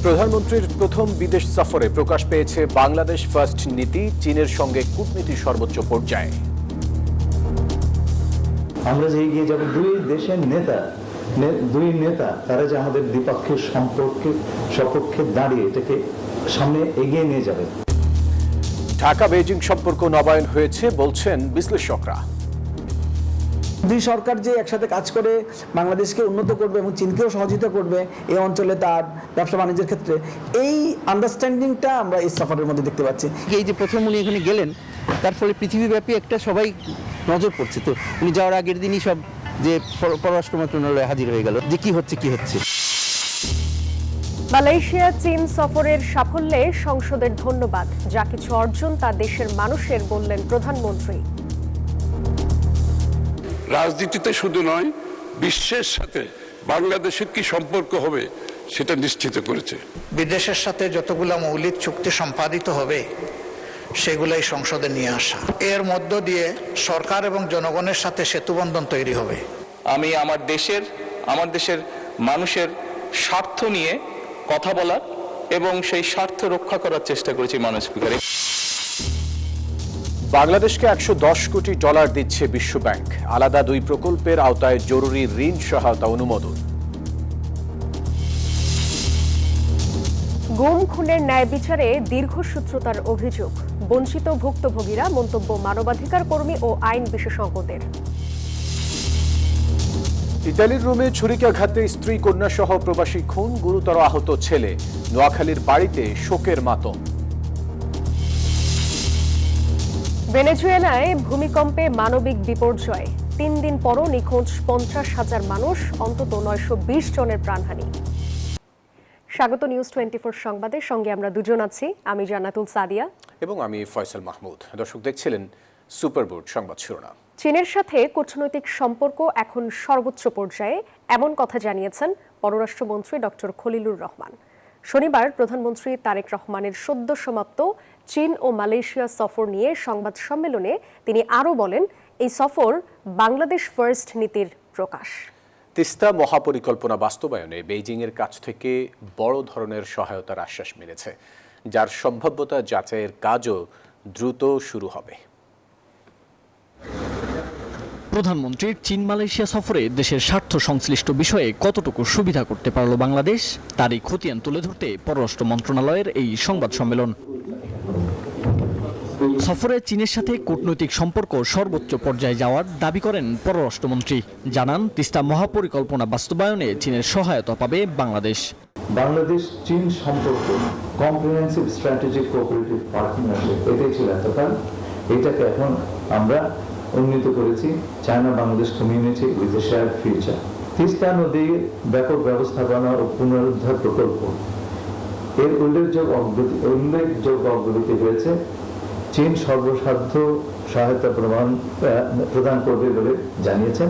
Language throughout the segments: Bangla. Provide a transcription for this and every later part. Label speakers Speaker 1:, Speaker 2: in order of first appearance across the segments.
Speaker 1: প্রধানমন্ত্রীর প্রথম বিদেশ সফরে প্রকাশ পেয়েছে বাংলাদেশ ফার্স্ট নীতি, চীনের সঙ্গে কূটনীতির সর্বোচ্চ পর্যায়ে।
Speaker 2: আমরা যে এগিয়ে যাব দুই নেতা তারা যে আমাদের দ্বিপক্ষীয় সপক্ষে দাঁড়িয়ে এটাকে সামনে এগিয়ে নিয়ে যাবে।
Speaker 1: ঢাকা বেইজিং সম্পর্ক নবায়ন হয়েছে বলছেন বিশ্লেষকরা।
Speaker 3: দুই সরকার যে একসাথে কাজ করে বাংলাদেশকে উন্নত করবে এবং চীনকেও সহযোগিতা করবে এই অঞ্চলে তার ব্যবসা বাণিজ্যের ক্ষেত্রে, এই আন্ডারস্ট্যান্ডিংটা আমরা এই সফরের মধ্যে দেখতে পাচ্ছি।
Speaker 4: এই যে প্রথম উনি এখানে গেলেন, তার ফলে পৃথিবীব্যাপী একটা সবাই নজর পড়ছে। তো উনি যাওয়ার আগের দিনই সব যে পররাষ্ট্র মন্ত্রণালয়ে হাজির হয়ে গেল যে কি হচ্ছে।
Speaker 5: মালয়েশিয়া চীন সফরের সাফল্যে সংসদের ধন্যবাদ, যা কিছু অর্জন তা দেশের মানুষের, বললেন প্রধানমন্ত্রী।
Speaker 6: রাজনীতিতে শুধু নয়, বিশ্বের সাথে বাংলাদেশের কি সম্পর্ক হবে সেটা নিশ্চিত করেছে।
Speaker 7: বিদেশের সাথে যতগুলো মৌলিক চুক্তি সম্পাদিত হবে সেগুলাই সংসদে নিয়ে আসা, এর মধ্য দিয়ে সরকার এবং জনগণের সাথে সেতুবন্ধন তৈরি হবে।
Speaker 8: আমি আমার দেশের মানুষের স্বার্থ নিয়ে কথা বলার এবং সেই স্বার্থ রক্ষা করার চেষ্টা করেছি মাননীয় স্পিকার।
Speaker 1: বাংলাদেশকে $110 কোটি দিচ্ছে বিশ্বব্যাংক, আলাদা 2 প্রকল্পের আওতায় জরুরি ঋণ সহায়তা অনুমোদন।
Speaker 5: গুম খুনের ন্যায় বিচারে দীর্ঘসূত্রতার অভিযোগ, বঞ্চিত ভুক্তভোগীরা, মন্তব্য মানবাধিকার কর্মী ও আইন বিশেষজ্ঞদের।
Speaker 1: ইতালির রোমে ছুরিকাঘাতে স্ত্রী কন্যা সহ প্রবাসী খুন, গুরুতর আহত ছেলে, নোয়াখালীর বাড়িতে শোকের মাতম।
Speaker 5: ভেনেজুয়েলায় ভূমিকম্পে মানবিক বিপর্যয়, 3 দিন পরও নিখোঁজ 50,000 মানুষ, অন্তত 920 জনের প্রাণহানি। স্বাগত নিউজ 24 সংবাদের সঙ্গে আমরা দুজন আছি, আমি জান্নাতুল সাদিয়া
Speaker 1: এবং আমি ফয়সাল মাহমুদ। দর্শক দেখছিলেন সুপারবোর্ড সংবাদ শিরোনাম।
Speaker 5: চীনের সাথে কূটনৈতিক সম্পর্ক এখন সর্বোচ্চ পর্যায়ে, এমন কথা জানিয়েছেন পররাষ্ট্রমন্ত্রী ডক্টর খলিলুর রহমান। শনিবার প্রধানমন্ত্রী তারেক রহমানের সদ্য সমাপ্ত চীন ও মালয়েশিয়া সফর নিয়ে সংবাদ সম্মেলনে তিনি আরও বলেন, এই সফর বাংলাদেশ ফার্স্ট নীতির প্রকাশ।
Speaker 1: তিস্তা মহাপরিকল্পনা বাস্তবায়নে বেইজিংয়ের কাছ থেকে বড় ধরনের সহায়তার আশ্বাস মিলেছে, যার সম্ভাব্যতা যাচাইয়ের কাজও দ্রুত শুরু হবে।
Speaker 9: প্রধানমন্ত্রীর চীন মালয়েশিয়া সফরে দেশের স্বার্থ সংশ্লিষ্ট বিষয়ে কতটুকু সুবিধা করতে পারল বাংলাদেশ, তারই খতিয়ান তুলে ধরতে পররাষ্ট্র মন্ত্রণালয়ের এই সংবাদ সম্মেলন। সফরে চীনের সাথে কূটনৈতিক সম্পর্ক সর্বোচ্চ পর্যায়ে যাওয়ার দাবি করেন পররাষ্ট্রমন্ত্রী। জানান, তিস্তা মহাপরিকল্পনা বাস্তবায়নে চীনের সহায়তা পাবে বাংলাদেশ।
Speaker 2: বাংলাদেশ চীন সম্পর্ক কম্প্রিহেন্সিভ স্ট্র্যাটেজিক কোঅপারেটিভ পার্টনারশিপ, এটাই ছিল এতকাল। এটাকে এখন আমরা উন্নীত করেছি China Bangladesh community with a shared future. Teesta নদীর ব্যাপক ব্যবস্থাপনা ও পুনরুদ্ধার প্রকল্প, এর উল্লেখযোগ্য অগ্রগতি হয়েছে। চীন সর্বসাধ্য সহায়তা প্রদান করবে বলে জানিয়েছেন।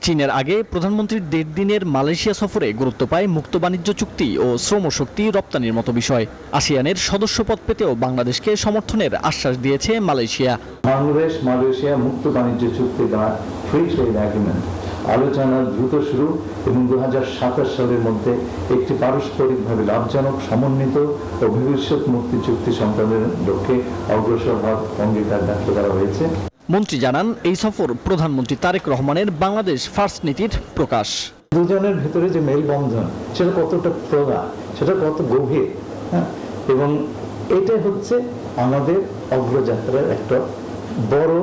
Speaker 9: চীনের আগে প্রধানমন্ত্রীর 1.5 দিনের মালয়েশিয়া সফরে গুরুত্ব পায় মুক্ত বাণিজ্য চুক্তি ও শ্রমশক্তি রপ্তানির মতো বিষয়। আসিয়ানের সদস্যপদ পেতেও বাংলাদেশকে সমর্থনের আশ্বাস দিয়েছে মালয়েশিয়া।
Speaker 2: বাংলাদেশ মালয়েশিয়া মুক্ত বাণিজ্য চুক্তি বা ফ্রি ট্রেড এগ্রিমেন্ট আলোচনা দ্রুত শুরু এবং 2027 সালের মধ্যে একটি পারস্পরিকভাবে লাভজনক, সমন্বিত ও ভবিষ্যৎ মুক্তি চুক্তি সম্পাদনের লক্ষ্যে অগ্রসর হওয়ার অঙ্গীকার ব্যক্ত করা হয়েছে।
Speaker 9: মন্ত্রী জানান, এই সফর প্রধানমন্ত্রী তারেক রহমানের বাংলাদেশ ফার্স্ট নীতির প্রকাশ।
Speaker 2: দুজনের ভিতরে যে মেলবন্ধন, সেটা কতটা প্রগাঢ়, সেটা কত গভীর, এবং এটা হচ্ছে আমাদের অগ্রযাত্রার একটা বড়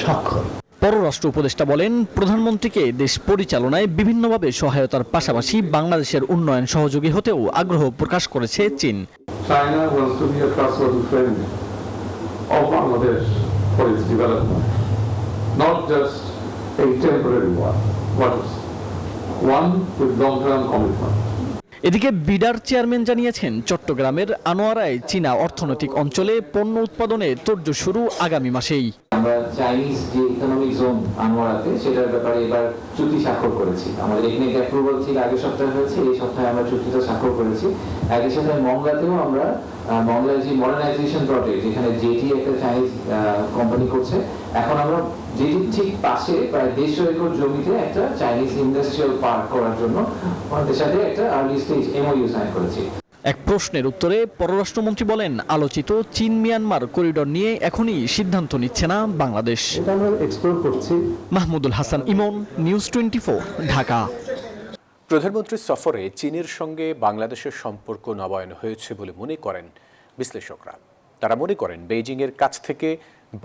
Speaker 2: স্বাক্ষর।
Speaker 9: পররাষ্ট্র উপদেষ্টা বলেন, প্রধানমন্ত্রীকে দেশ পরিচালনায় বিভিন্নভাবে সহায়তার পাশাপাশি বাংলাদেশের উন্নয়ন সহযোগী হতেও আগ্রহ প্রকাশ করেছে চীন।
Speaker 6: China wants to be a trustworthy friend of Bangladesh for its development, not just a temporary one, but one with long-term commitment.
Speaker 9: এদিকে বিডার চেয়ারম্যান জানিয়েছেন, চট্টগ্রামের আনোয়ারায় চীনা অর্থনৈতিক অঞ্চলে পণ্য উৎপাদনে তোড়জোড় শুরু আগামী মাসেই।
Speaker 10: আমরা চাইনিজ যে ইকোনমিক জোন আনোয়ারাতে, সেটার ব্যাপারে এবার চুক্তি স্বাক্ষর করেছি। আমাদের টেকনিক অ্যাপ্রুভাল ঠিক আগের সপ্তাহে হয়েছে, এই সপ্তাহে আমরা চুক্তিটা স্বাক্ষর করেছি। একই সাথে মংলাতেও আমরা মংলার যে মডার্নাইজেশন প্রজেক্ট, যেখানে জেটি একটা চাইনিজ কোম্পানি করছে, এখন আমরা যেটি ঠিক পাশে প্রায় 150 একর জমিতে একটা চাইনিজ ইন্ডাস্ট্রিয়াল পার্ক করার জন্য আমাদের সাথে একটা আর্লি স্টেজ এমওইউ সাইন করেছি।
Speaker 9: এক প্রশ্নের উত্তরে পররাষ্ট্রমন্ত্রী বলেন, আলোচিত চীন মিয়ানমার করিডোর নিয়ে এখনই সিদ্ধান্ত নিচ্ছে না বাংলাদেশ।
Speaker 2: এটা আমরা এক্সপ্লোর করছি।
Speaker 9: মাহমুদুল হাসান ইমন, নিউজ 24, ঢাকা।
Speaker 1: প্রধানমন্ত্রীর সফরে চীনের সঙ্গে বাংলাদেশের সম্পর্ক নবায়ন হয়েছে বলে মনে করেন বিশ্লেষকরা। তারা মনে করেন বেইজিংয়ের কাছ থেকে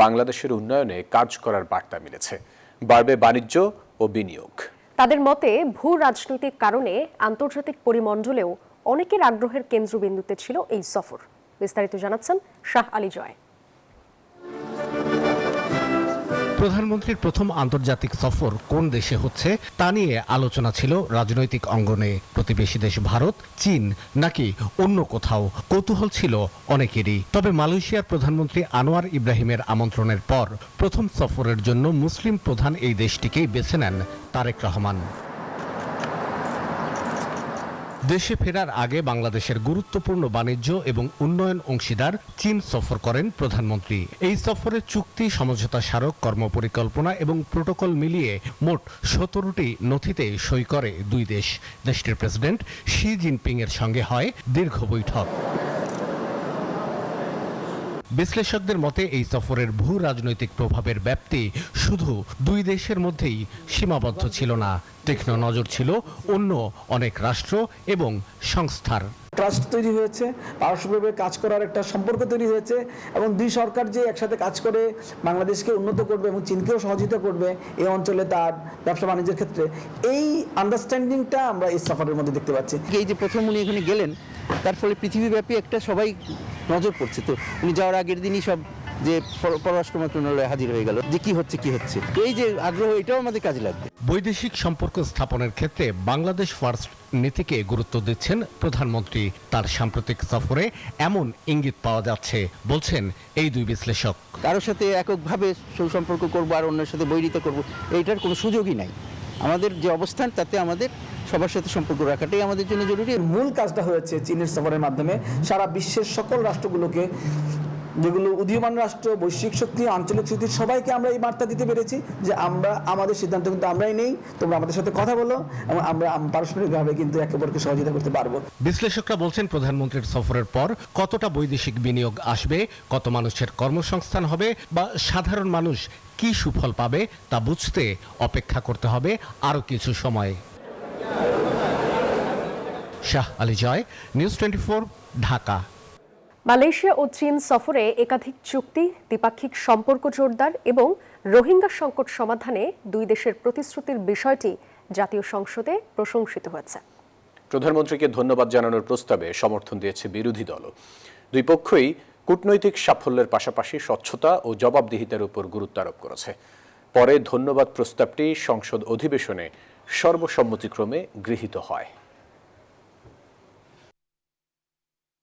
Speaker 1: বাংলাদেশের উন্নয়নে কাজ করার বার্তা মিলেছে, বাড়বে বাণিজ্য ও বিনিয়োগ।
Speaker 5: তাদের মতে ভূ রাজনৈতিক কারণে আন্তর্জাতিক পরিমণ্ডলেও অনেকের আগ্রহের কেন্দ্রবিন্দুতে ছিল এই সফর। বিস্তারিত জানাচ্ছেন শাহ আলী জয়।
Speaker 11: প্রধানমন্ত্রীর প্রথম আন্তর্জাতিক সফর কোন দেশে হচ্ছে তা নিয়ে আলোচনা ছিল রাজনৈতিক অঙ্গনে। প্রতিবেশী দেশ ভারত, চীন নাকি অন্য কোথাও, কৌতূহল ছিল অনেকেরই। তবে মালয়েশিয়ার প্রধানমন্ত্রী আনোয়ার ইব্রাহিমের আমন্ত্রণের পর প্রথম সফরের জন্য মুসলিম প্রধান এই দেশটিকেই বেছে নেন তারেক রহমান। দেশে ফেরার আগে বাংলাদেশের গুরুত্বপূর্ণ বাণিজ্য এবং উন্নয়ন অংশীদার চীন সফর করেন প্রধানমন্ত্রী। এই সফরে চুক্তি, সমঝোতা স্মারক, কর্মপরিকল্পনা এবং প্রোটোকল মিলিয়ে মোট 17টি নথিতে সই করে দুই দেশ। দেশটির প্রেসিডেন্ট শি জিনপিং এর সঙ্গে হয় দীর্ঘ বৈঠক। বিশ্লেষকদের মতে এই সফরের ভূ রাজনৈতিক প্রভাবের ব্যাপ্তি শুধু দুই দেশের মধ্যেই সীমাবদ্ধ ছিল না, তীক্ষ্ণ নজর ছিল অন্য অনেক রাষ্ট্র এবং সংস্থার।
Speaker 3: ট্রাস্ট তৈরি হয়েছে, পারস্পরিকভাবে কাজ করার একটা সম্পর্ক তৈরি হয়েছে এবং দুই সরকার যে একসাথে কাজ করে বাংলাদেশকে উন্নত করবে এবং চীনকেও সহযোগিতা করবে এই অঞ্চলে তার ব্যবসা বাণিজ্যের ক্ষেত্রে, এই আন্ডারস্ট্যান্ডিংটা আমরা এই সফরের মধ্যে দেখতে পাচ্ছি।
Speaker 4: এই যে প্রথম উনি এখানে গেলেন, তার ফলে পৃথিবীব্যাপী একটা সবাই নজর পড়ছে। তো উনি যাওয়ার আগের দিনই সব যে পররাষ্ট্র মন্ত্রণালয়ে হাজির হয়ে গেল যে কি হচ্ছে, এই যে আগ্রহ, এটাও আমাদের কাজে লাগবে।
Speaker 11: বৈদেশিক সম্পর্ক স্থাপনের ক্ষেত্রে বাংলাদেশ ফার্স্ট নীতিকে গুরুত্ব দিচ্ছেন প্রধানমন্ত্রী। তার সাম্প্রতিক সফরে এমন ইঙ্গিত পাওয়া যাচ্ছে বলছেন এই দুই বিশ্লেষক।
Speaker 4: কারোর সাথে এককভাবে সুসম্পর্ক করবো আর অন্যের সাথে বৈরিতা করবো, এইটার কোনো সুযোগই নাই। আমাদের যে অবস্থান, তাতে আমাদের সবার সাথে সম্পর্ক রাখাটাই আমাদের জন্য জরুরি।
Speaker 3: মূল কাজটা হয়েছে চীনের সফরের মাধ্যমে সারা বিশ্বের সকল রাষ্ট্রগুলোকে, যেগুলো উদীয়মান রাষ্ট্র, বৈশ্বিক শক্তি, আঞ্চলিক শক্তি, সবাইকে আমরা এই বার্তা দিতে পেরেছি যে আমরা আমাদের সিদ্ধান্ত কিন্তু আমরাই নেই, তোমরা আমাদের সাথে কথা বলো এবং আমরা পারস্পরিকভাবে কিন্তু একে অপরকে সহযোগিতা করতে পারবো।
Speaker 11: বিশ্লেষকরা বলছেন প্রধানমন্ত্রীর সফরের পর কতটা বৈদেশিক বিনিয়োগ আসবে, কত মানুষের কর্মসংস্থান হবে বা সাধারণ মানুষ কি সুফল পাবে তা বুঝতে অপেক্ষা করতে হবে আরও কিছু সময়। শাহ আলী জয়, নিউজ 24, ঢাকা।
Speaker 5: মালয়েশিয়া ও চীন সফরে একাধিক চুক্তি, দ্বিপাক্ষিক সম্পর্ক জোরদার এবং রোহিঙ্গা সংকট সমাধানে দুই দেশের প্রতিশ্রুতির বিষয়টি জাতীয় সংসদে প্রশংসিত হয়েছে।
Speaker 1: প্রধানমন্ত্রীকে ধন্যবাদ জানানোর প্রস্তাবে সমর্থন দিয়েছে বিরোধী দলও। দুই পক্ষই কূটনৈতিক সাফল্যের পাশাপাশি স্বচ্ছতা ও জবাবদিহিতার উপর গুরুত্ব আরোপ করেছে। পরে ধন্যবাদ প্রস্তাবটি সংসদ অধিবেশনে সর্বসম্মতিক্রমে গৃহীত হয়।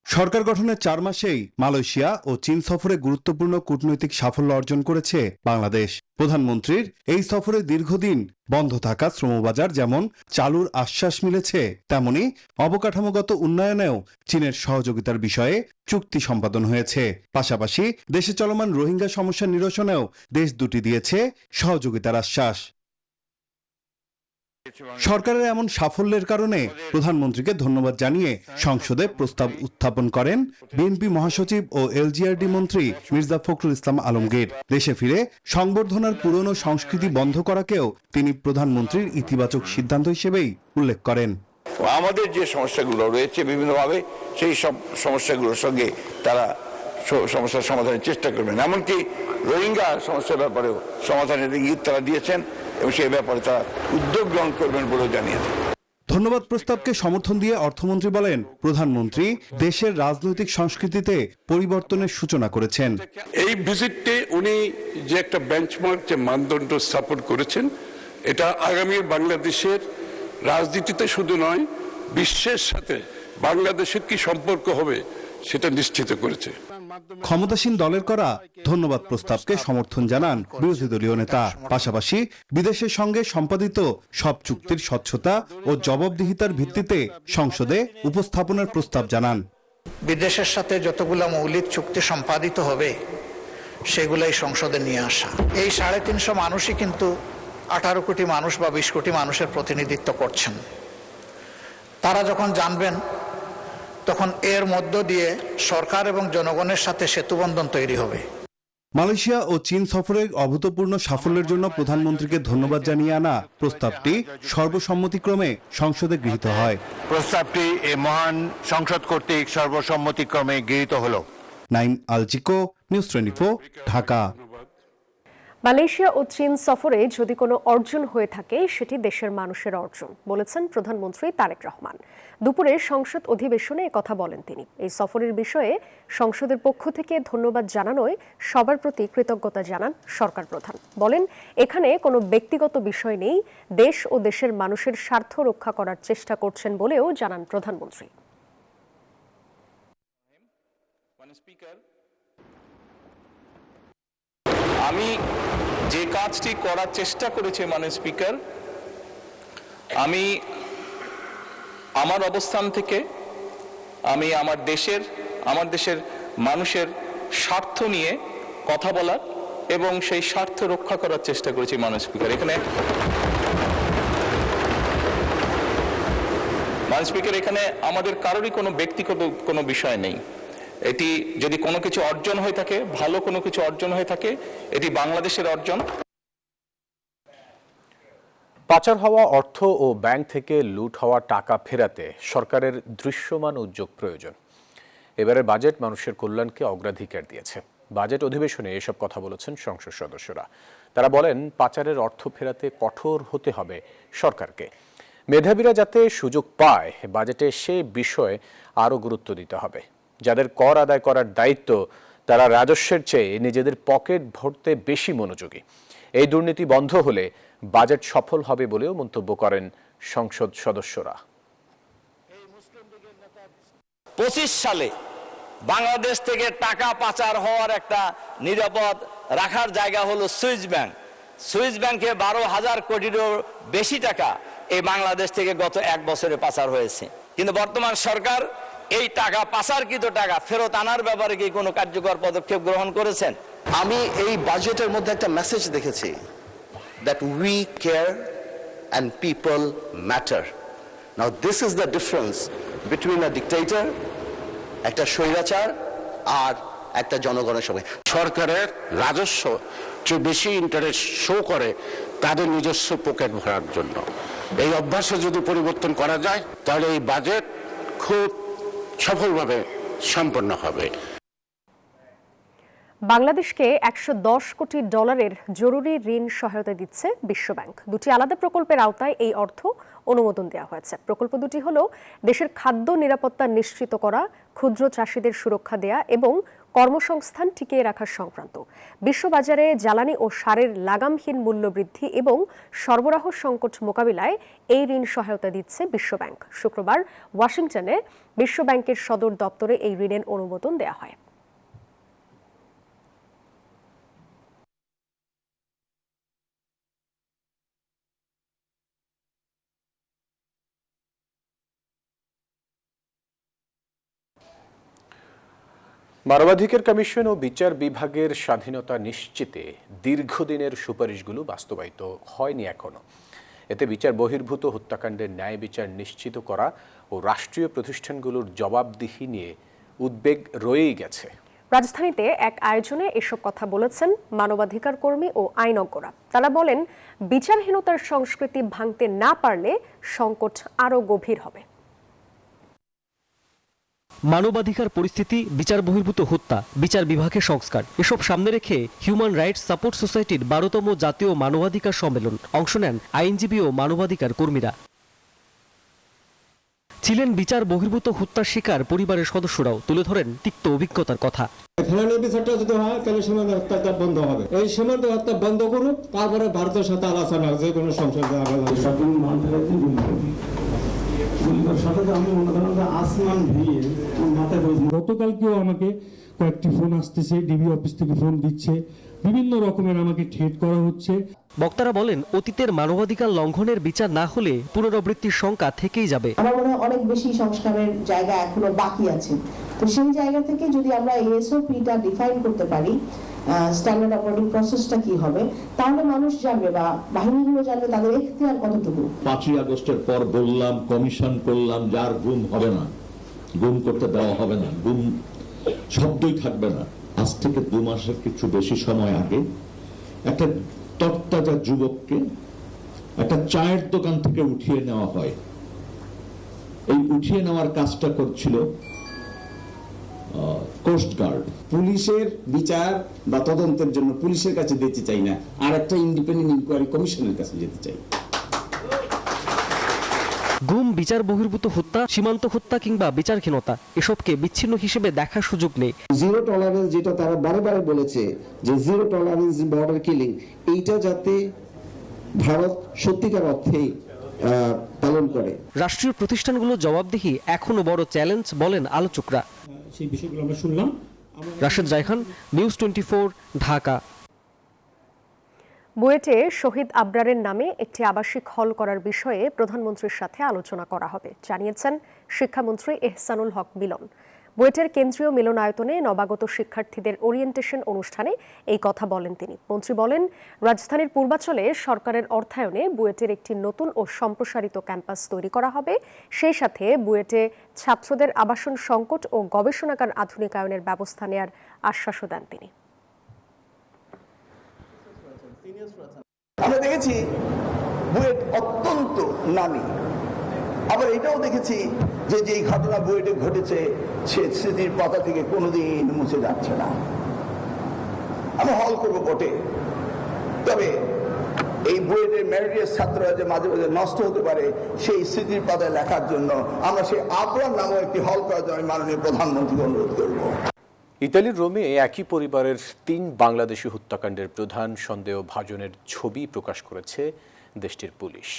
Speaker 12: সরকার গঠনের 4 মাসেই মালয়েশিয়া ও চীন সফরে গুরুত্বপূর্ণ কূটনৈতিক সাফল্য অর্জন করেছে বাংলাদেশ। প্রধানমন্ত্রীর এই সফরে দীর্ঘদিন বন্ধ থাকা শ্রমবাজার যেমন চালুর আশ্বাস মিলেছে, তেমনি অবকাঠামোগত উন্নয়নেও চীনের সহযোগিতার বিষয়ে চুক্তি সম্পাদন হয়েছে। পাশাপাশি দেশে চলমান রোহিঙ্গা সমস্যা নিরসনেও দেশ দুটি দিয়েছে সহযোগিতার আশ্বাস। সরকারের এমন সাফল্যের কারণে প্রধানমন্ত্রীকে ধন্যবাদ জানিয়ে সংসদে প্রস্তাব উত্থাপন করেন বিএনপি মহাসচিব ও এলজিআরডি মন্ত্রী মির্জা ফখরুল ইসলাম আলমগীর। দেশে ফিরে সংবর্ধনার পুরনো সংস্কৃতি বন্ধ করাকেও তিনি প্রধানমন্ত্রীর ইতিবাচক সিদ্ধান্ত হিসেবেই উল্লেখ করেন।
Speaker 13: আমাদের যে সমস্যাগুলো রয়েছে বিভিন্নভাবে, সেই সব সমস্যাগুলোর সঙ্গে তারা সমস্যার সমাধানের চেষ্টা করবেন। এমনকি রোহিঙ্গা সমস্যার ব্যাপারেও সমাধানের ইঙ্গিত তারা দিয়েছেন এবং সেই ব্যাপারে তারা উদ্যোগ গ্রহণ করবেন বলেও জানিয়েছেন।
Speaker 12: ধন্যবাদ প্রস্তাবকে সমর্থন দিয়ে অর্থমন্ত্রী বলেন, প্রধানমন্ত্রী দেশের রাজনৈতিক সংস্কৃতিতে পরিবর্তনের সূচনা করেছেন।
Speaker 14: এই ভিজিটে উনি যে একটা বেঞ্চমার্ক, যে মানদণ্ড স্থাপন করেছেন, এটা আগামী বাংলাদেশের রাজনীতিতে শুধু নয়, বিশ্বের সাথে বাংলাদেশের কি সম্পর্ক হবে সেটা নিশ্চিত করেছে।
Speaker 12: ক্ষমতাসীন দলের করা ধন্যবাদ প্রস্তাবকে সমর্থন জানান বিরোধী দলীয় নেতা। পাশাপাশি বিদেশের সঙ্গে সম্পাদিত সব চুক্তির স্বচ্ছতা ও জবাবদিহিতার ভিত্তিতে সংসদে উপস্থাপনের প্রস্তাব জানান।
Speaker 7: বিদেশের সাথে যতগুলো মৌলিক চুক্তি সম্পাদিত হবে সেগুলাই সংসদে নিয়ে আসা। এই 350 মানুষই কিন্তু 18 কোটি মানুষ বা 20 কোটি মানুষের প্রতিনিধিত্ব করছেন। তারা যখন জানবেন তখন এর মধ্য দিয়ে সরকার এবং জনগণের সাথে সেতুবন্ধন তৈরি হবে।
Speaker 12: মালয়েশিয়া ও চীন সফরের অভূতপূর্ণ সাফল্যের জন্য প্রধানমন্ত্রীকে ধন্যবাদ জানিয়ে আনা প্রস্তাবটি সর্বসম্মতিক্রমে সংসদে গৃহীত হয়।
Speaker 15: প্রস্তাবটি এই মহান সংসদ কর্তৃক সর্বসম্মতিক্রমে গৃহীত হলো।
Speaker 12: নাইম আলচিকো, নিউজ 24, ঢাকা।
Speaker 5: মালয়েশিয়া ও চীন সফরে যদি কোনো অর্জন হয়ে থাকে সেটি দেশের মানুষের অর্জন বলেছেন প্রধানমন্ত্রী তারেক রহমান। দুপুরে সংসদ অধিবেশনে কথা বলেন তিনি। এই সফরের বিষয়ে সংসদের পক্ষ থেকে ধন্যবাদ জানানোয় সবার প্রতি কৃতজ্ঞতা জানান সরকার প্রধান। বলেন, এখানে কোনো ব্যক্তিগত বিষয় নেই, দেশ ও দেশের মানুষের স্বার্থ রক্ষা করার চেষ্টা করছেন বলেও জানান প্রধানমন্ত্রী।
Speaker 8: আমি যে কাজটি করার চেষ্টা করেছি মাননীয় স্পিকার, আমি আমার অবস্থান থেকে আমি আমার দেশের মানুষের স্বার্থ নিয়ে কথা বলার এবং সেই স্বার্থ রক্ষা করার চেষ্টা করেছি মাননীয় স্পিকার। এখানে মাননীয় স্পিকার, এখানে আমাদের কারোরই কোনো ব্যক্তিগত কোনো বিষয় নেই। এটি যদি কোনো কিছু অর্জন হয়ে থাকে, ভালো কোনো কিছু অর্জন হয়ে থাকে, এটি বাংলাদেশের অর্জন।
Speaker 1: পাচার হওয়া অর্থ ও ব্যাংক থেকে লুট হওয়া টাকা ফেরাতে সরকারের দৃশ্যমান উদ্যোগ প্রয়োজন। এবারের বাজেট মানুষের কল্যাণকে অগ্রাধিকার দিয়েছে। বাজেট অধিবেশনে এসব কথা বলেছেন সংসদ সদস্যরা। তারা বলেন, পাচারের অর্থ ফেরাতে কঠোর হতে হবে সরকারকে। মেধাবীরা যাতে সুযোগ পায়, বাজেটে সে বিষয়ে আরও গুরুত্ব দিতে হবে। যাদের কর আদায় করার দায়িত্ব, তারা রাজস্বের চেয়ে নিজেদের পকেট ভরতে বেশি মনোযোগী। এই দুর্নীতি বন্ধ হলে বাজেট সফল হবে বলেও মন্তব্য করেন সংসদ সদস্যরা।
Speaker 16: 25 সালে বাংলাদেশ থেকে টাকা পাচার হওয়ার একটা নিরাপদ রাখার জায়গা হলো সুইস ব্যাংক। সুইস ব্যাংকে 12,000 কোটিরও বেশি টাকা এই বাংলাদেশ থেকে গত 1 বছরে পাচার হয়েছে। কিন্তু বর্তমান সরকার এই টাকা পাচারকৃত টাকা ফেরত আনার ব্যাপারে কি কোনো কার্যকর পদক্ষেপ গ্রহণ করেছেন?
Speaker 17: আমি এই বাজেটের মধ্যে একটা মেসেজ দেখেছি, that we care and people matter. Now this is the difference between a dictator, একটা স্বৈরাচার, আর একটা জনগণের সঙ্গে।
Speaker 15: সরকারের রাজস্ব যে বেশি ইন্টারেস্ট শো করে তাদের নিজস্ব পকেট ভরার জন্য। এই অভ্যাসে যদি পরিবর্তন করা যায় তাহলে এই বাজেট খুব সফলভাবে সম্পন্ন হবে।
Speaker 5: বাংলাদেশকে $110 কোটি জরুরি ঋণ সহায়তা দিচ্ছে বিশ্বব্যাংক। দুটি আলাদা প্রকল্পের আওতায় এই অর্থ অনুমোদন দেওয়া হয়েছে। প্রকল্প দুটি হল দেশের খাদ্য নিরাপত্তা নিশ্চিত করা, ক্ষুদ্র চাষিদের সুরক্ষা দেয়া এবং কর্মসংস্থান টিকিয়ে রাখার সংক্রান্ত। বিশ্ববাজারে জ্বালানি ও সারের লাগামহীন মূল্য বৃদ্ধি এবং সরবরাহ সংকট মোকাবিলায় এই ঋণ সহায়তা দিচ্ছে বিশ্বব্যাংক। শুক্রবার ওয়াশিংটনে বিশ্বব্যাংকের সদর দপ্তরে এই ঋণের অনুমোদন দেওয়া হয়।
Speaker 1: মানবাধিকার কমিশন ও বিচার বিভাগের স্বাধীনতা নিশ্চিতে দীর্ঘদিনের সুপারিশগুলো বাস্তবায়িত হয়নি এখনো। এতে বিচার বহির্ভূত হত্যাকাণ্ডের ন্যায় বিচার নিশ্চিত করা ও রাষ্ট্রীয় প্রতিষ্ঠানগুলোর জবাবদিহি নিয়ে উদ্বেগ রয়েই গেছে।
Speaker 5: রাজধানীতে এক আয়োজনে এসব কথা বলেছেন মানবাধিকার কর্মী ও আইনজ্ঞরা। তারা বলেন, বিচারহীনতার সংস্কৃতি ভাঙতে না পারলে সংকট আরও গভীর হবে।
Speaker 9: মানবাধিকার পরিস্থিতি, বিচার বহির্ভূত হত্যা, বিচার বিভাগের সংস্কার এসব সামনে রেখে হিউম্যান রাইটস সাপোর্ট সোসাইটির 12তম জাতীয় মানবাধিকার সম্মেলন অংশ নেন আইনজীবী ও মানবাধিকার কর্মীরা। ছিলেন বিচার বহির্ভূত হত্যার শিকার পরিবারের সদস্যরাও, তুলে ধরেন তিক্ত অভিজ্ঞতার কথা।
Speaker 18: ফেলানি বিচারটা যদি হয় তাহলে সীমান্ত হত্যাটা বন্ধ হবে। এই সীমান্ত হত্যা বন্ধ করুক, তারপরে ভারতের সাথে আলোচনা, যে কোনো সংসদে
Speaker 19: গতকালকেও আমাকে কয়েকটি ফোন আসতেছে, ডিবি অফিস থেকে ফোন দিচ্ছে, বিভিন্ন রকমের আমাকে থ্রেট করা হচ্ছে।
Speaker 9: বক্তারা বলেন, অতীতের মানবাধিকার লঙ্ঘনের বিচার না হলে পুনরাবৃত্তির শঙ্কা থেকেই যাবে।
Speaker 20: আমার মনে হয় অনেক বেশি সংস্কারের জায়গা এখনো বাকি আছে। তো সেই জায়গা থেকে যদি আমরা এসওপিটা ডিফাইন করতে পারি স্ট্যান্ডার্ড অপারেটিং প্রসেসটা কি হবে, তাহলে মানুষ জানবে বা বাহিনীগুলো জানবে তাদের এখতিয়ার কতটুকু।
Speaker 21: 5ই আগস্টের পর বললাম, কমিশন করলাম, যার গুম হবে না, গুম করতে দেওয়া হবে না, গুম শব্দই থাকবে না। আজ থেকে 2 মাসের কিছু বেশি সময় আগে একটা তরতাজা যুবককে একটা চায়ের দোকান থেকে উঠিয়ে নেওয়া হয়। এই উঠিয়ে নেওয়ার কাজটা করছিল কোস্ট গার্ড।
Speaker 22: পুলিশের বিচার বা তদন্তের জন্য পুলিশের কাছে যেতে চাই না, আর একটা ইন্ডিপেন্ডেন্ট ইনকোয়ারি কমিশনের কাছে যেতে চাই।
Speaker 9: গুম, বিচার বহির্ভূত হত্যা, সীমান্ত হত্যা কিংবা বিচারহীনতা এসবকে বিচ্ছিন্ন হিসেবে দেখার সুযোগ নেই।
Speaker 22: জিরো টলারেন্স, যেটা তারা বারে বারে বলেছে যে জিরো টলারেন্স বর্ডার কিলিং, এইটা যাতে ভারত সত্যিকার অর্থে পালন করে।
Speaker 9: রাষ্ট্রীয় প্রতিষ্ঠানগুলো জবাবদিহি এখনো বড় চ্যালেঞ্জ বলেন আলোচকরা।
Speaker 19: সেই বিষয়গুলো আমরা শুনলাম।
Speaker 9: রাশেদ জায়খান, নিউজ 24, ঢাকা।
Speaker 5: বুয়েটে শহীদ আবরারের নামে একটি আবাসিক হল করার বিষয়ে প্রধানমন্ত্রীর সাথে আলোচনা করা হবে, জানিয়েছেন শিক্ষামন্ত্রী এহসানুল হক মিলন। বুয়েটের কেন্দ্রীয় মিলনায়তনে নবাগত শিক্ষার্থীদের ওরিয়েন্টেশন অনুষ্ঠানে এই কথা বলেন তিনি। মন্ত্রী বলেন, রাজধানীর পূর্বাঞ্চলে সরকারের অর্থায়নে বুয়েটের একটি নতুন ও সম্প্রসারিত ক্যাম্পাস তৈরি করা হবে। সেই সাথে বুয়েটে ছাত্রদের আবাসন সংকট ও গবেষণাগার আধুনিকায়নের ব্যবস্থা নেয়ার আশ্বাসও দেন তিনি।
Speaker 22: আমরা দেখেছি বুয়েট অত্যন্ত নামী, আবার এটাও দেখেছি যে যেই ঘটনা বুয়েটে ঘটেছে সে স্মৃতির পাতা থেকে কোনোদিন মুছে যাচ্ছে না। আমরা হল করবো বটে, তবে এই বুয়েটের মেরিটিয়াস ছাত্ররা যে মাঝে মাঝে নষ্ট হতে পারে সেই স্মৃতির পাতায় লেখার জন্য আমরা সেই আবরার নামে একটি হল করার জন্য মাননীয় প্রধানমন্ত্রীকে অনুরোধ করব।
Speaker 1: ইতালির রোমে একই পরিবারের 3 বাংলাদেশি হত্যাকাণ্ডের প্রধান সন্দেহভাজনের ছবি প্রকাশ করেছে দেশটির পুলিশ।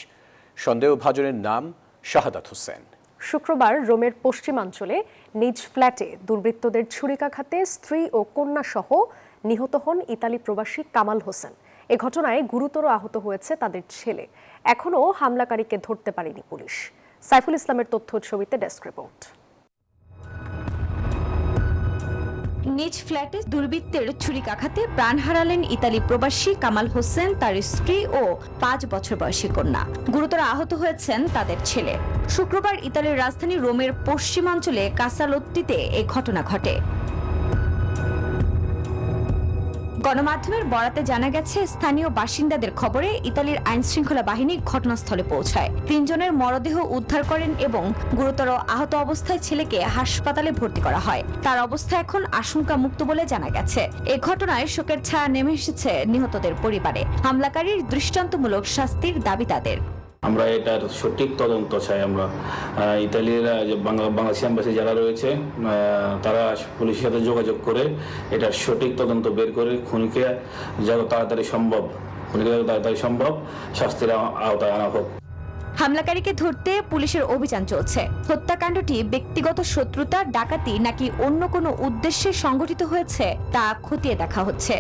Speaker 1: সন্দেহভাজনের নাম শাহাদাত হোসেন।
Speaker 5: শুক্রবার রোমের পশ্চিমাঞ্চলে নিজ ফ্ল্যাটে দুর্বৃত্তদের ছুরিকাঘাতে স্ত্রী ও কন্যা সহ নিহত হন ইতালি প্রবাসী কামাল হোসেন। এ ঘটনায় গুরুতর আহত হয়েছে তাদের ছেলে। এখনও হামলাকারীকে ধরতে পারেনি পুলিশ। সাইফুল ইসলামের তথ্য ছবিতে ডেস্ক রিপোর্ট।
Speaker 23: নিজ ফ্ল্যাটে দুর্বৃত্তের ছুরিকাঘাতে প্রাণ হারালেন ইতালি প্রবাসী কামাল হোসেন, তার স্ত্রী ও 5 বছর বয়সী কন্যা। গুরুতর আহত হয়েছেন তাদের ছেলে। শুক্রবার ইতালির রাজধানী রোমের পশ্চিমাঞ্চলে কাসালোত্তিতে এই ঘটনা ঘটে। গণমাধ্যমের বরাতে জানা গেছে, স্থানীয় বাসিন্দাদের খবরে ইতালির আইনশৃঙ্খলা বাহিনী ঘটনাস্থলে পৌঁছায়। 3 জনের মরদেহ উদ্ধার করেন এবং গুরুতর আহত অবস্থায় ছেলেকে হাসপাতালে ভর্তি করা হয়। তার অবস্থা এখন আশঙ্কা মুক্ত বলে জানা গেছে। এ ঘটনায় শোকের ছায়া নেমে এসেছে নিহতদের পরিবারে। হামলাকারীর দৃষ্টান্তমূলক শাস্তির দাবি তাদের।
Speaker 24: আমরা এটার সঠিক তদন্ত চাই। আমরা ইতালির যে বাংলাদেশি এম্বাসি যারা রয়েছে তারা পুলিশের সাথে যোগাযোগ করে এটার সঠিক তদন্ত বের করে খুনিকে যত তাড়াতাড়ি সম্ভব শাস্তির আওতায় আনা হোক।
Speaker 23: হামলাকারীকে ধরতে পুলিশের অভিযান চলছে। হত্যাকাণ্ডটি ব্যক্তিগত শত্রুতা, ডাকাতি নাকি অন্য কোনো উদ্দেশ্যে সংঘটিত হয়েছে তা খতিয়ে দেখা হচ্ছে।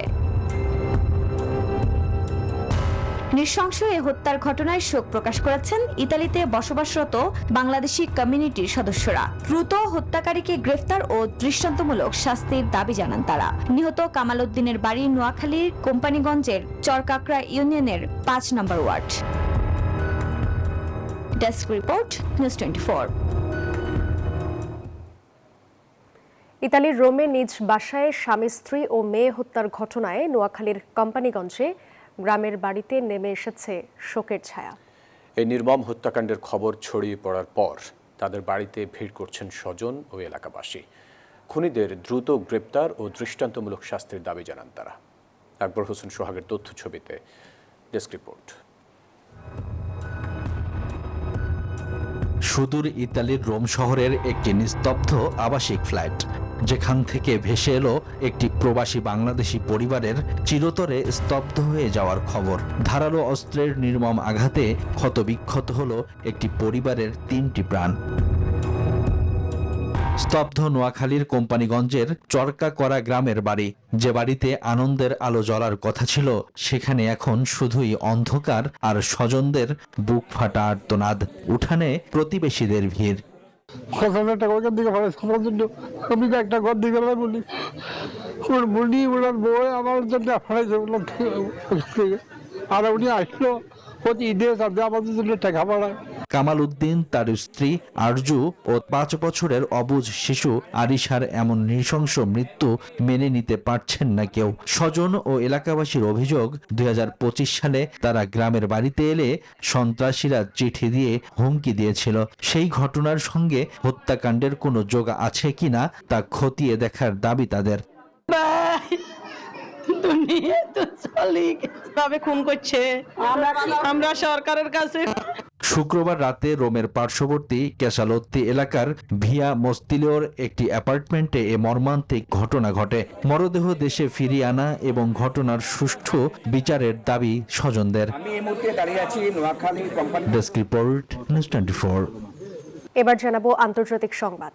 Speaker 23: নৃশংস এ হত্যার ঘটনায় শোক প্রকাশ করেছেন ইতালিতে বসবাসরত বাংলাদেশি কমিউনিটির সদস্যরা। দ্রুত হত্যাকারীকে গ্রেফতার ও দৃষ্টান্তমূলক শাস্তির দাবি জানান তারা। নিহত কামাল উদ্দিনের বাড়ি নোয়াখালীর কোম্পানিগঞ্জের চরকাকড়া ইউনিয়নের 5 নম্বর ওয়ার্ড। Desk report, news 24।
Speaker 5: ইতালির রোমে নিজ বাসায় স্বামী, স্ত্রী ও মেয়ে হত্যার ঘটনায় নোয়াখালীর কোম্পানিগঞ্জে গ্রামের বাড়িতে নেমে এসেছে শোকের ছায়া।
Speaker 1: এই নির্মম হত্যাকাণ্ডের খবর ছড়িয়ে পড়ার পর তাদের বাড়িতে ভিড় করছেন স্বজন ও এলাকাবাসী। খুনিদের দ্রুত গ্রেপ্তার ও দৃষ্টান্তমূলক শাস্তির দাবি জানান তারা। আকবর হোসেন সোহাগের তথ্য ছবিতে ডেস্ক রিপোর্ট।
Speaker 25: সুদূর ইতালির রোম শহরের একটি নিস্তব্ধ আবাসিক ফ্ল্যাট, যেখান থেকে ভেসে এলো একটি প্রবাসী বাংলাদেশি পরিবারের চিরতরে স্তব্ধ হয়ে যাওয়ার খবর। ধারালো অস্ত্রের নির্মম আঘাতে ক্ষতবিক্ষত হলো একটি পরিবারের 3টি প্রাণ। স্তব্ধ নোয়াখালীর কোম্পানিগঞ্জের চরকাকড়া গ্রামের বাড়ি। যে বাড়িতে আনন্দের আলো জ্বলার কথা ছিল, সেখানে এখন শুধুই অন্ধকার আর স্বজনদের বুক ফাটা আর্তনাদ। উঠানে প্রতিবেশীদের ভিড়।
Speaker 26: একটা ঘর দিকে বলি
Speaker 18: ওর বুড়ি ওনার বই আমার জন্য আর উনি আসলো প্রতি ঈদে যাবে আমাদের জন্য টাকা পাঠায়।
Speaker 25: কামাল উদ্দিন, তার স্ত্রী আরজু ও 5 বছরের অবুঝ শিশু আরিশার এমন নৃশংস মৃত্যু মেনে নিতে পারছেন না কেউ। স্বজন ও এলাকাবাসীর অভিযোগ, 2025 সালে তারা গ্রামের বাড়িতে এলে সন্ত্রাসীরা চিঠি দিয়ে হুমকি দিয়েছিল। সেই ঘটনার সঙ্গে হত্যাকাণ্ডের কোনো যোগ আছে কিনা তা খতিয়ে দেখার দাবি তাদের।
Speaker 20: খুন করছে, আমরা সরকারের কাছে।
Speaker 25: শুক্রবার রাতে রোমের পার্শ্ববর্তী কেসালত্তি এলাকার ভিয়া মস্তিলিওর একটি অ্যাপার্টমেন্টে এ মর্মান্তিক ঘটনা ঘটে। মরদেহ দেশে ফিরিয়ে আনা এবং ঘটনার সুষ্ঠু বিচারের দাবি স্বজনদের। Desk report, news 24।
Speaker 5: এবার জানাবো আন্তর্জাতিক সংবাদ।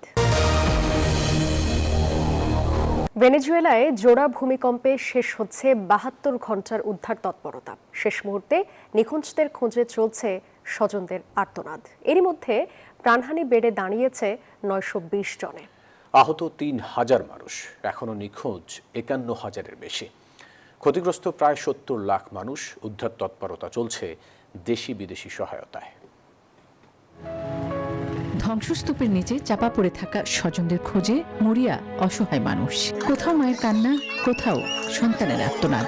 Speaker 5: ভেনেজুয়েলায় জোড়া ভূমিকম্পে শেষ হচ্ছে 72 ঘন্টার উদ্ধার তৎপরতা। শেষ মুহূর্তে নিখোঁজদের খোঁজে চলছে স্বজনদের আর্তনাদ। এরই মধ্যে প্রাণহানি বেড়ে দাঁড়িয়েছে 920 জনে।
Speaker 1: আহত 3000 মানুষ, এখনো নিখোঁজ 51,000-এর বেশি। ক্ষতিগ্রস্ত প্রায় 70 লাখ মানুষ। উদ্ধার তৎপরতা চলছে দেশি বিদেশি সহায়তায়।
Speaker 2: ধ্বংসস্তূপের নিচে চাপা পড়ে থাকা স্বজনদের খোঁজে মরিয়া অসহায় মানুষ। কোথাও মায়ের কান্না, কোথাও সন্তানের আর্তনাদ।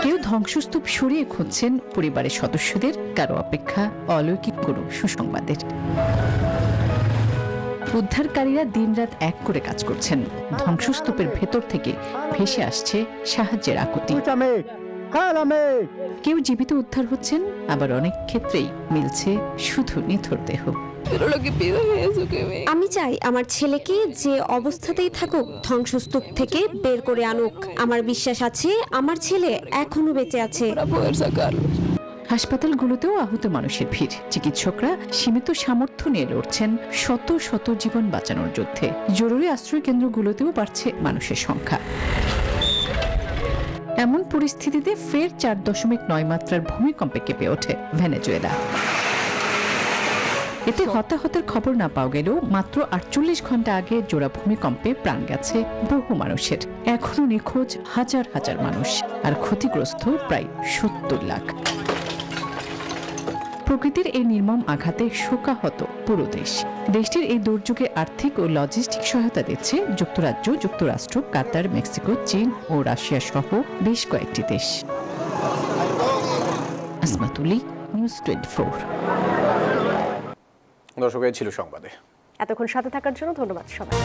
Speaker 2: কেউ ধ্বংসস্তূপ সরিয়ে খুঁজছেন পরিবারের সদস্যদের, কারো অপেক্ষা অলৌকিক কোনো সুসংবাদের। উদ্ধারকারীরা দিনরাত এক করে কাজ করছেন। ধ্বংসস্তূপের ভেতর থেকে ভেসে আসছে সাহায্যের আকুতি। কেউ জীবিত উদ্ধার হচ্ছেন, আবার অনেক ক্ষেত্রেই মিলছে শুধু নিথর দেহ।
Speaker 3: আমি চাই আমার ছেলেকে যে অবস্থাতেই থাকুক ধ্বংসস্তূপ থেকে বের করে আনুক। আমার বিশ্বাস আছে আমার ছেলে এখনো বেঁচে আছে।
Speaker 2: হাসপাতালগুলোতেও আহত মানুষের ভিড়। চিকিৎসকরা সীমিত সামর্থ্য নিয়ে লড়ছেন শত শত জীবন বাঁচানোর যুদ্ধে। জরুরি আশ্রয় কেন্দ্রগুলোতেও বাড়ছে মানুষের সংখ্যা। এমন পরিস্থিতিতে ফের 4.9 মাত্রার ভূমিকম্পে কেঁপে ওঠে ভেনেজুয়েলা। এতে হতাহতের খবর না পাওয়া গেলেও মাত্র 48 ঘন্টা আগে জোড়া ভূমিকম্পে প্রাণ গেছে বহু মানুষের। এখনো নিখোঁজ হাজার হাজার মানুষ, আর ক্ষতিগ্রস্ত প্রায় 70 লাখ। প্রকৃতির এই নির্মম আঘাতে শোকাহত পুরো দেশ। দেশটির এই দুর্যোগে আর্থিক ও লজিস্টিক সহায়তা দিচ্ছে যুক্তরাজ্য, যুক্তরাষ্ট্র, কাতার, মেক্সিকো, চীন ও রাশিয়া সহ বেশ কয়েকটি দেশ। আসমাতুলি, নিউজ 24।
Speaker 1: দর্শক, এই ছিল সংবাদে।
Speaker 5: এতক্ষণ সাথে থাকার জন্য ধন্যবাদ সবাই।